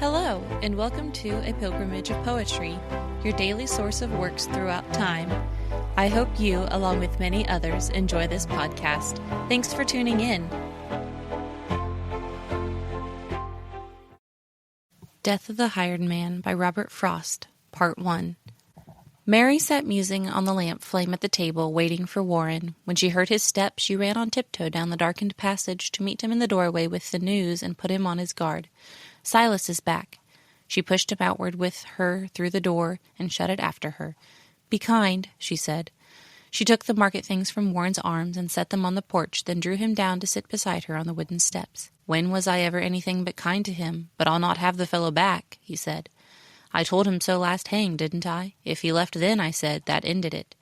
Hello, and welcome to A Pilgrimage of Poetry, your daily source of works throughout time. I hope you, along with many others, enjoy this podcast. Thanks for tuning in. Death of the Hired Man by Robert Frost, Part 1. Mary sat musing on the lamp flame at the table, waiting for Warren. When she heard his step, she ran on tiptoe down the darkened passage to meet him in the doorway with the news and put him on his guard. Silas is back. She pushed him outward with her through the door and shut it after her. Be kind, she said. She took the market things from Warren's arms and set them on the porch, then drew him down to sit beside her on the wooden steps. When was I ever anything but kind to him? But I'll not have the fellow back, he said. I told him so last hang, didn't I? If he left then, I said, that ended it.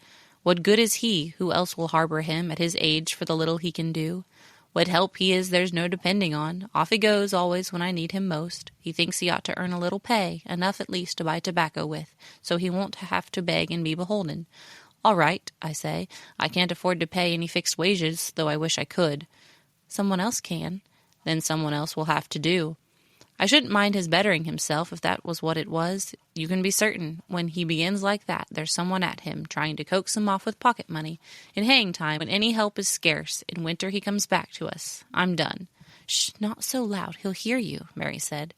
What good is he? Who else will harbor him at his age for the little he can do? What help he is there's no depending on. Off he goes always when I need him most. He thinks he ought to earn a little pay, enough at least to buy tobacco with, so he won't have to beg and be beholden. All right, I say. I can't afford to pay any fixed wages, though I wish I could. Someone else can. Then someone else will have to do. I shouldn't mind his bettering himself if that was what it was. You can be certain, when he begins like that, there's someone at him, trying to coax him off with pocket money. In haying time, when any help is scarce, in winter he comes back to us. I'm done. Shh, not so loud. He'll hear you, Mary said.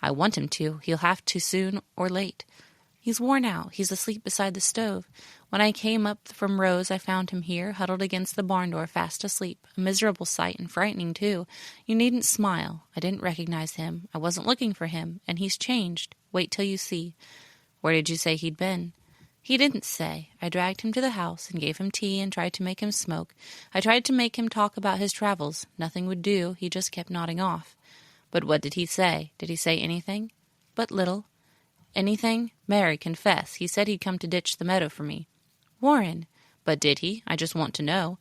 I want him to. He'll have to soon or late. He's worn out. He's asleep beside the stove. When I came up from Rose, I found him here, huddled against the barn door, fast asleep. A miserable sight, and frightening, too. You needn't smile. I didn't recognize him. I wasn't looking for him, and he's changed. Wait till you see. Where did you say he'd been? He didn't say. I dragged him to the house and gave him tea and tried to make him smoke. I tried to make him talk about his travels. Nothing would do. He just kept nodding off. But what did he say? Did he say anything? But little. Anything? Mary, confess. He said he'd come to ditch the meadow for me. Warren. But did he? I just want to know.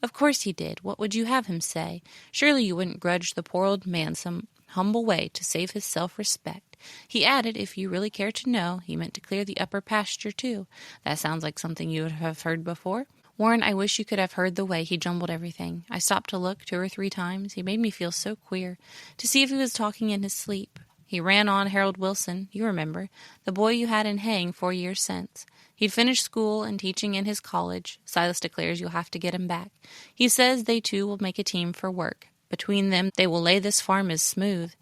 Of course he did. What would you have him say? Surely you wouldn't grudge the poor old man some humble way to save his self-respect. He added, if you really care to know, he meant to clear the upper pasture, too. That sounds like something you would have heard before. Warren, I wish you could have heard the way he jumbled everything. I stopped to look 2 or 3 times. He made me feel so queer. To see if he was talking in his sleep. He ran on Harold Wilson, you remember, the boy you had in haying 4 years since. He'd finished school and teaching in his college. Silas declares you'll have to get him back. He says they two will make a team for work. Between them, they will lay this farm as smooth.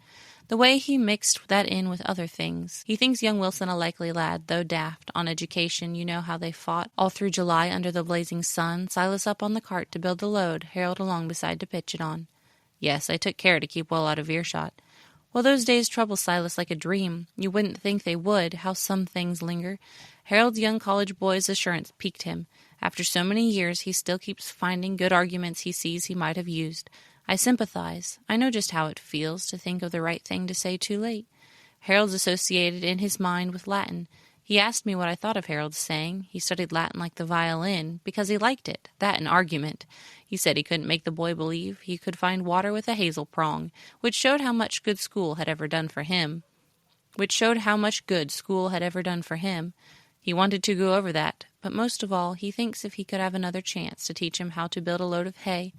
The way he mixed that in with other things. He thinks young Wilson a likely lad, though daft. On education, you know how they fought all through July under the blazing sun, Silas up on the cart to build the load, Harold along beside to pitch it on. Yes, I took care to keep well out of earshot. Well, those days trouble Silas like a dream. You wouldn't think they would, how some things linger. Harold's young college boy's assurance piqued him. After so many years, he still keeps finding good arguments he sees he might have used. I sympathize. I know just how it feels to think of the right thing to say too late. Harold's associated in his mind with Latin. He asked me what I thought of Harold's saying. He studied Latin like the violin, because he liked it. That and argument. He said he couldn't make the boy believe he could find water with a hazel prong, which showed how much good school had ever done for him. He wanted to go over that, but most of all, he thinks if he could have another chance to teach him how to build a load of hay.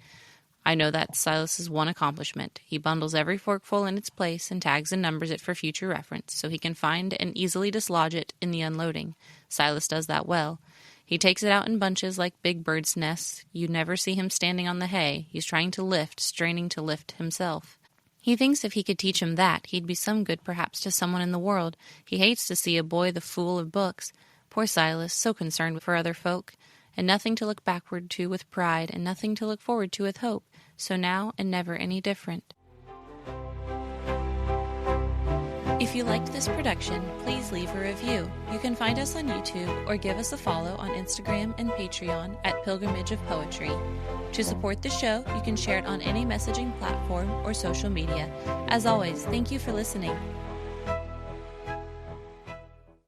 I know that's Silas's one accomplishment. He bundles every forkful in its place and tags and numbers it for future reference, so he can find and easily dislodge it in the unloading. Silas does that well. He takes it out in bunches like big birds' nests. You never see him standing on the hay. He's trying to lift, straining to lift himself. He thinks if he could teach him that, he'd be some good perhaps to someone in the world. He hates to see a boy the fool of books. Poor Silas, so concerned for other folk. And nothing to look backward to with pride, and nothing to look forward to with hope. So now and never any different. If you liked this production, please leave a review. You can find us on YouTube or give us a follow on Instagram and Patreon at Pilgrimage of Poetry. To support the show, you can share it on any messaging platform or social media. As always, thank you for listening.